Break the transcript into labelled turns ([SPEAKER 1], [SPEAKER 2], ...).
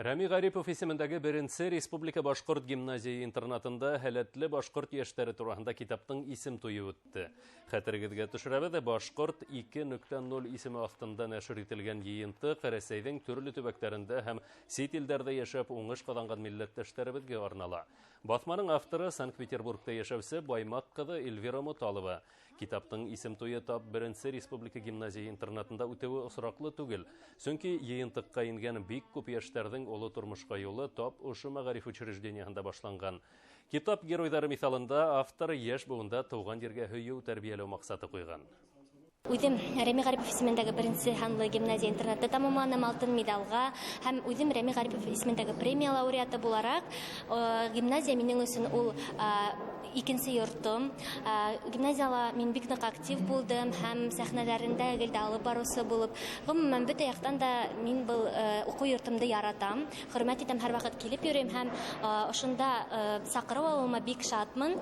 [SPEAKER 1] Рами Гарипов исемендәге беренче Республика Башкорт гимназия интернатында һәләтле башкорт яшьләре турында китаптың исем туе үтте. Хәтерегезгә төшерәбез, Башкорт 2.0 исеме астында нәшер ителгән йыйынтык Рәсәйнең төрле төбәкләрендә һәм сит илдәрдә яшәп уңыш казанган милләттәшләребезгә арнала. Басманың авторы Санкт-Петербургта яшәүче Баймак кызы Эльвира Муталова. Китаптың исем туе тап беренче Республика гимназия интернатында үтәве осраклы түгел. Чөнки йыйынтыкка ингән бик күп яшьләрнең олы тормышка юлы тап ушы мәгариф учреждениесында башланган. Китап геройдары мисалында автор яшь буында туган җиргә һөю тәрбияләү максаты куйган.
[SPEAKER 2] Үзем Рами Гарипов исемендәге беренче ханлы гимназия интернатты тамамланам, алтын медалга һәм үзем Рами Гарипов исемендәге премия лауреаты буларак, гимназия минем өчен ул икенче йортым. Гимназияла мин бик нык актив булдым һәм сәхнәләрендә гел дә алып барусы булып, гомумән бөтә яктан да мин был уку йортымды яратам. Хөрмәт итәм, һәрвакыт килеп йөрим һәм ошында сакырып алуыма бик шатмын.